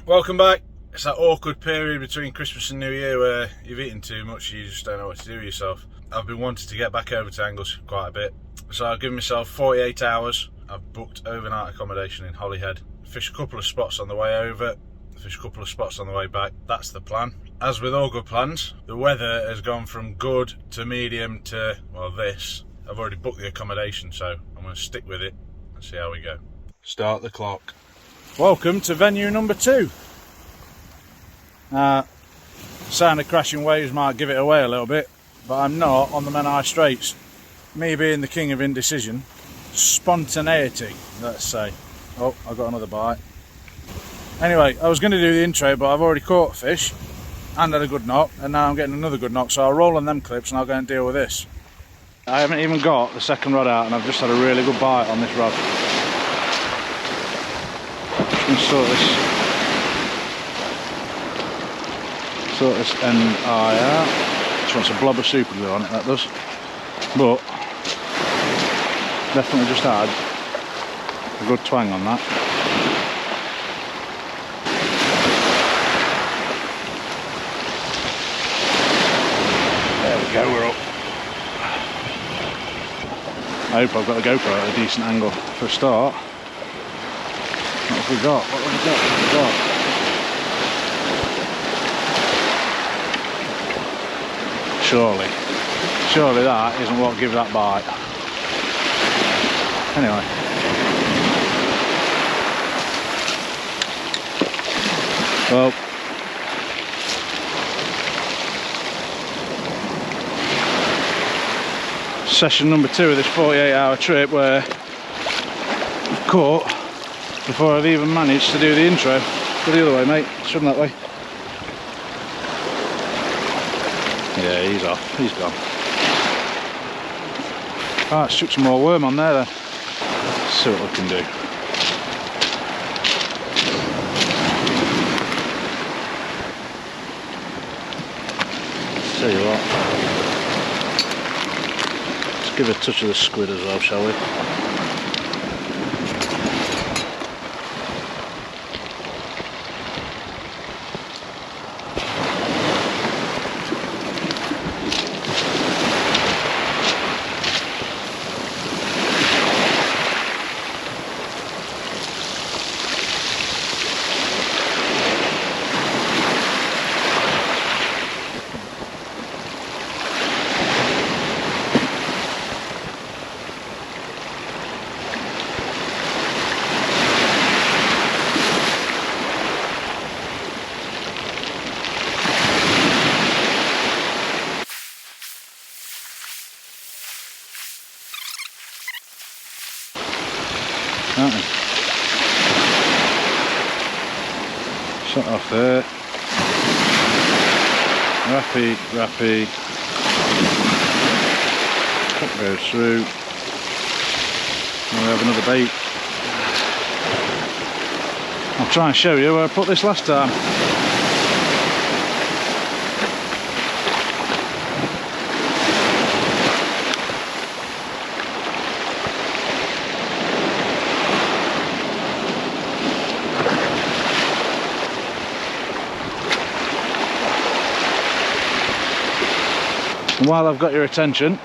Welcome back. It's that awkward period between Christmas and New Year where you've eaten too much, you just don't know what to do with yourself. I've been wanting to get back over to Anglesey quite a bit, so I've given myself 48 hours. I've booked overnight accommodation in Holyhead, fished a couple of spots on the way over, fished a couple of spots on the way back. That's the plan. As with all good plans, the weather has gone from good to medium to, well, this. I've already booked the accommodation, so I'm going to stick with it and see how we go. Start the clock. Welcome to venue number 2. Sound of crashing waves might give it away a little bit, but I'm not on the Menai Straits. Me being the king of indecision, spontaneity, let's say. Oh, I got another bite. Anyway, I was going to do the intro, but I've already caught a fish and had a good knock, and now I'm getting another good knock, so I'll roll on them clips and I'll go and deal with this. I haven't even got the second rod out and I've just had a really good bite on this rod. Just going to sort this end eye out. Just wants a blob of super glue on it, that does. But definitely just had a good twang on that. There we go, we're up. I hope I've got the GoPro at a decent angle for a start. What have we got? What have we got? What have we got? Surely that isn't what gives that bite. Anyway. Well. Session number 2 of this 48-hour trip where I've caught before I've even managed to do the intro. Go the other way, mate. Swim that way. Yeah, he's off. He's gone. Right, stuck some more worm on there then. Let's see what we can do. Tell you what. Let's give a touch of the squid as well, shall we? Shut off there. Rappy. Hook goes through. And we have another bait. I'll try and show you where I put this last time. And while I've got your attention,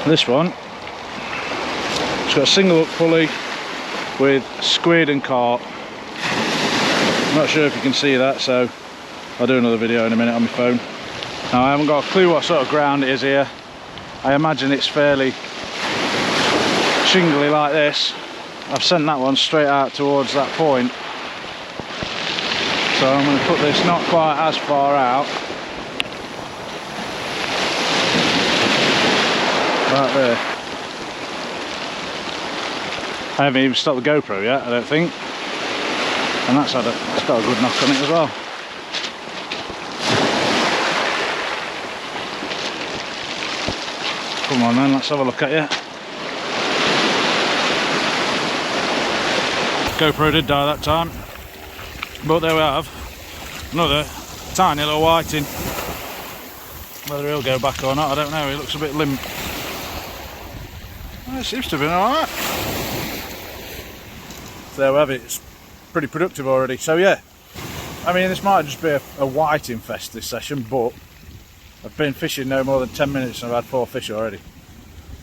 this one, it's got a single hook pulley with squid and carp. I'm not sure if you can see that, so I'll do another video in a minute on my phone. Now I haven't got a clue what sort of ground it is here. I imagine it's fairly shingly like this. I've sent that one straight out towards that point, so I'm going to put this not quite as far out. Right there. I haven't even stopped the GoPro yet, I don't think. And it's got a good knock on it as well. Come on then, let's have a look at you. GoPro did die that time. But there we have. Another tiny little whiting. Whether he'll go back or not, I don't know. He looks a bit limp. Well, it seems to have been alright. So there we have it. It's pretty productive already. So yeah, I mean, this might just be a white infest this session, but I've been fishing no more than 10 minutes and I've had 4 fish already.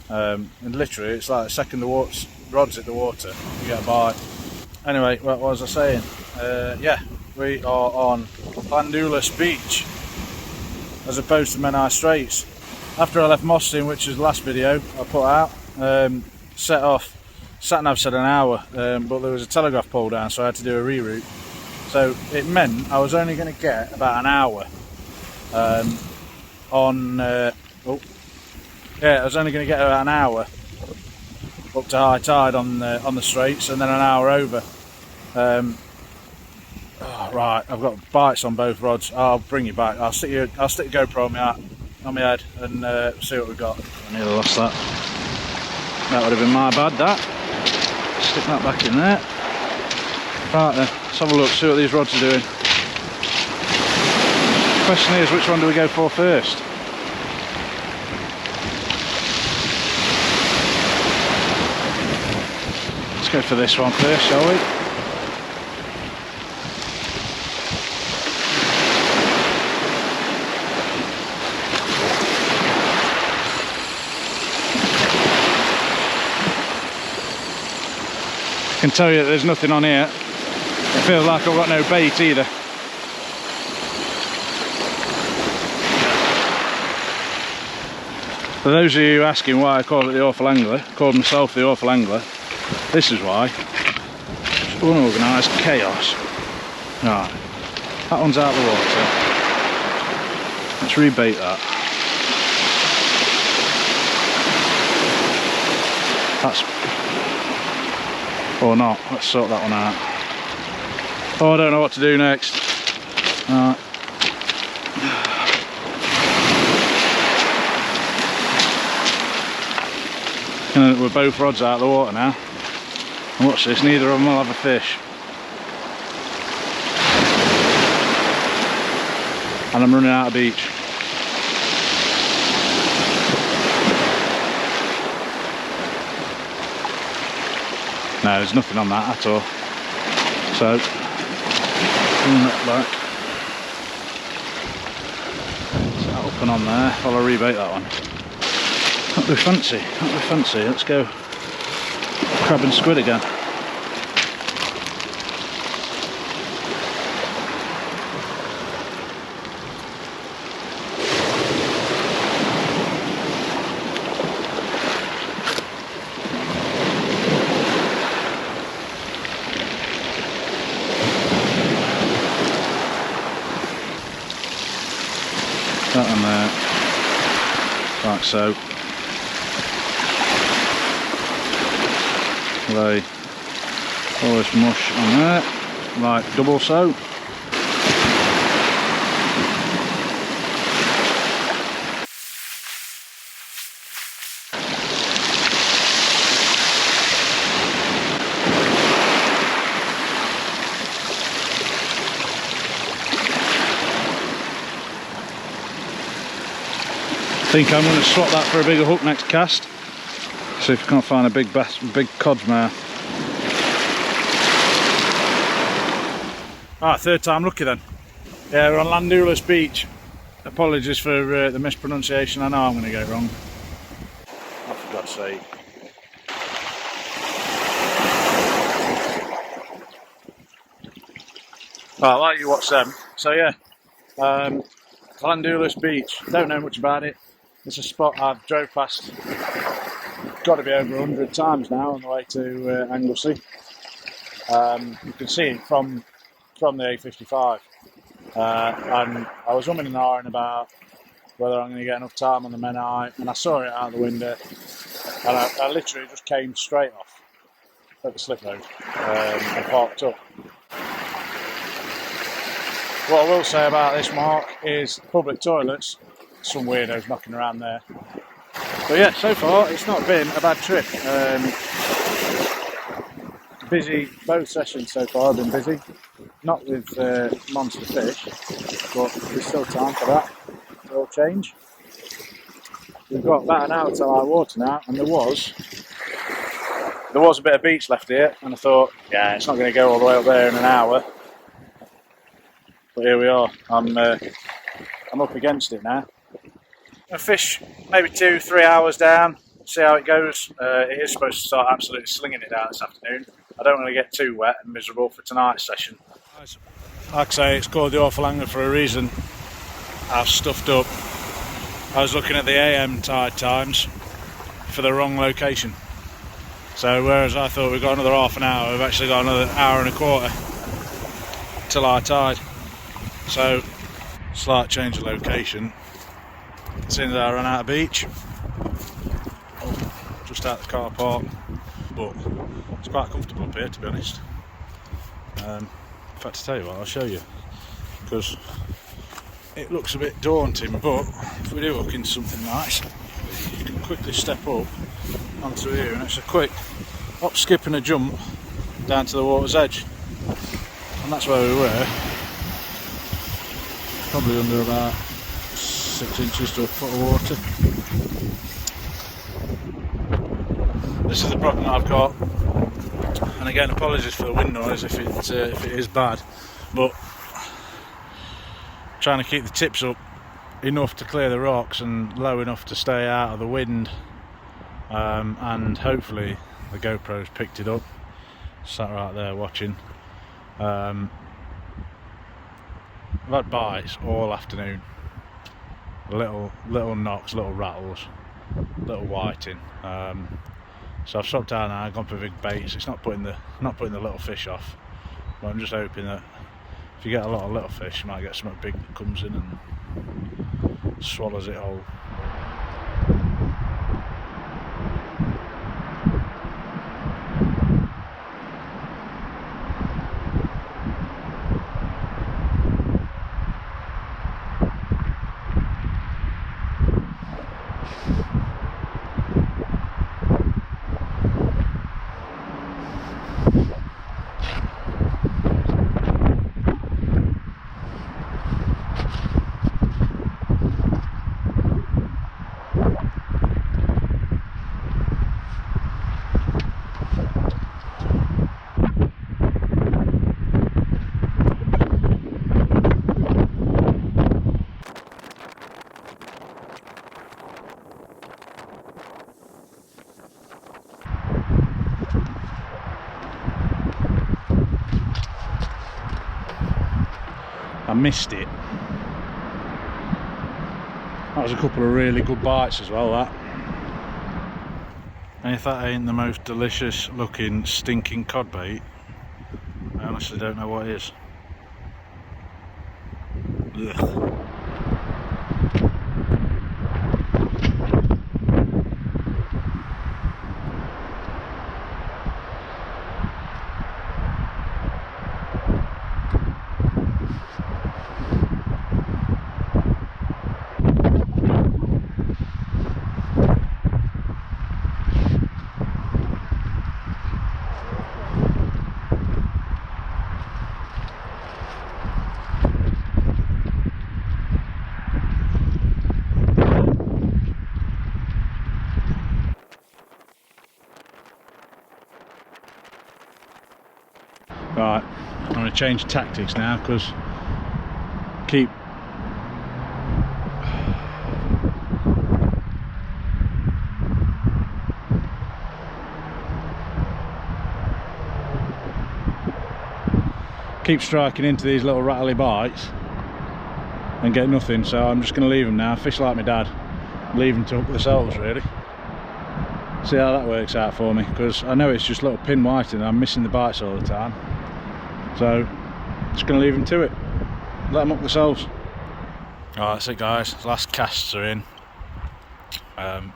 And literally, it's like a second the rods hit the water, you get a bite. Anyway, what was I saying? Yeah, we are on Llanddulas beach as opposed to Menai Straits. After I left Mostyn, which is the last video I put out, set off, sat-nav said an hour, but there was a telegraph pole down, so I had to do a reroute. So it meant I was only going to get about an hour I was only going to get about an hour up to high tide on the Straits, and then an hour over. Right, I've got bites on both rods. I'll bring you back. I'll stick the GoPro on my head and see what we've got. I nearly lost that. That would have been my bad, that. Stick that back in there. Right then, let's have a look, see what these rods are doing. The question is, which one do we go for first? Let's go for this one first, shall we? I can tell you that there's nothing on here. I feel like I've got no bait either. For those of you asking why I call it the Awful Angler, I called myself the Awful Angler, this is why. It's unorganised chaos. Right, that one's out of the water. Let's rebait that. That's... or not, let's sort that one out. Oh, I don't know what to do next. Right. And we're both rods out of the water now. And watch this, neither of them will have a fish. And I'm running out of beach. No, there's nothing on that at all. So, bring that back. Set that up and on there while I rebait that one. That'd be fancy, that'd be fancy. Let's go crab and squid again. That on there, like so. Lay all this mush on there, like double so. I think I'm going to swap that for a bigger hook next cast. See if I can't find a big cod's mouth. Ah, third time lucky then. Yeah, we're on Llanddulas beach. Apologies for the mispronunciation. I know I'm going to get it wrong. Oh, for God's sake. Right, I'll let you watch them. So yeah, Llanddulas beach. Don't know much about it. It's a spot I've drove past, got to be over 100 times now on the way to Anglesey. You can see it from the A55, and I was umming and ahhing about whether I'm going to get enough time on the Menai, and I saw it out the window, and I literally just came straight off at the slip road and parked up. What I will say about this mark is public toilets. Some weirdos knocking around there. But yeah, so far it's not been a bad trip. Busy, both sessions so far have been busy. Not with monster fish, but there's still time for that. It'll change. We've got about an hour till our water now, and there was there was a bit of beach left here, and I thought, yeah, it's not going to go all the way up there in an hour. But here we are. I'm up against it now. I fish maybe 2-3 hours down, see how it goes. It is supposed to start absolutely slinging it down this afternoon. I don't want to get too wet and miserable for tonight's session. Like I say, it's called the Awful Angler for a reason. I've stuffed up. I was looking at the AM tide times for the wrong location. So whereas I thought we've got another half an hour, we've actually got another hour and a quarter till high tide. So, slight change of location. As soon as I ran out of beach, just out the car park, but it's quite comfortable up here, to be honest. In fact, to tell you what, I'll show you, because it looks a bit daunting, but if we do look into something nice, you can quickly step up onto here, and it's a quick hop, skip and a jump down to the water's edge, and that's where we were. Probably under about 6 inches to a foot of water. This is the problem I've got, and again, apologies for the wind noise if it is bad, but trying to keep the tips up enough to clear the rocks and low enough to stay out of the wind, and hopefully the GoPro's picked it up. Sat right there watching. I've had bites all afternoon, little knocks, little rattles, little whiting. So I've stopped down now, gone for big baits. It's not putting the little fish off, but I'm just hoping that if you get a lot of little fish, you might get something big that comes in and swallows it whole. I missed it. That was a couple of really good bites as well, that. And if that ain't the most delicious looking stinking cod bait, I honestly don't know what is. Ugh. Right, I'm going to change tactics now because keep striking into these little rattly bites and get nothing, so I'm just going to leave them now. Fish like my dad, leave them to hook themselves really. See how that works out for me, because I know it's just little pin whiting and I'm missing the bites all the time. So, just going to leave them to it. Let them up themselves. Alright, that's it guys. Last casts are in.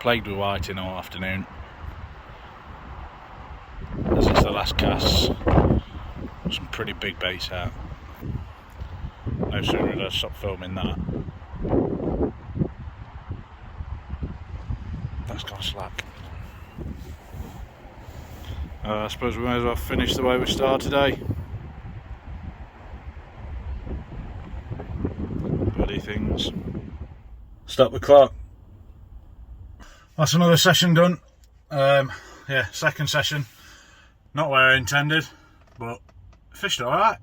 Plagued with whiting all afternoon. This is the last casts. Some pretty big baits out. No sooner did I stop filming that. That's gone slack. I suppose we may as well finish the way we started today. Bloody things. Stop the clock. That's another session done. Yeah, second session. Not where I intended, but fished alright.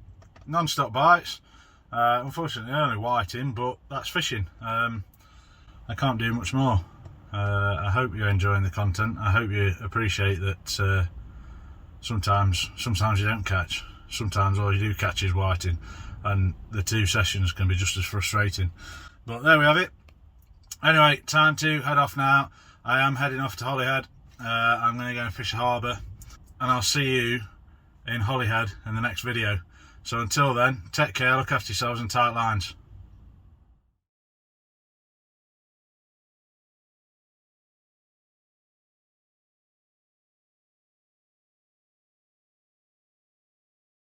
Non-stop bites. Unfortunately only whiting, but that's fishing. I can't do much more. I hope you're enjoying the content. I hope you appreciate that sometimes you don't catch. Sometimes all you do catch is whiting, and the 2 sessions can be just as frustrating. But there we have it. Anyway, time to head off now. I am heading off to Holyhead. I'm going to go and fish a harbour, and I'll see you in Holyhead in the next video. So until then, take care, look after yourselves and tight lines.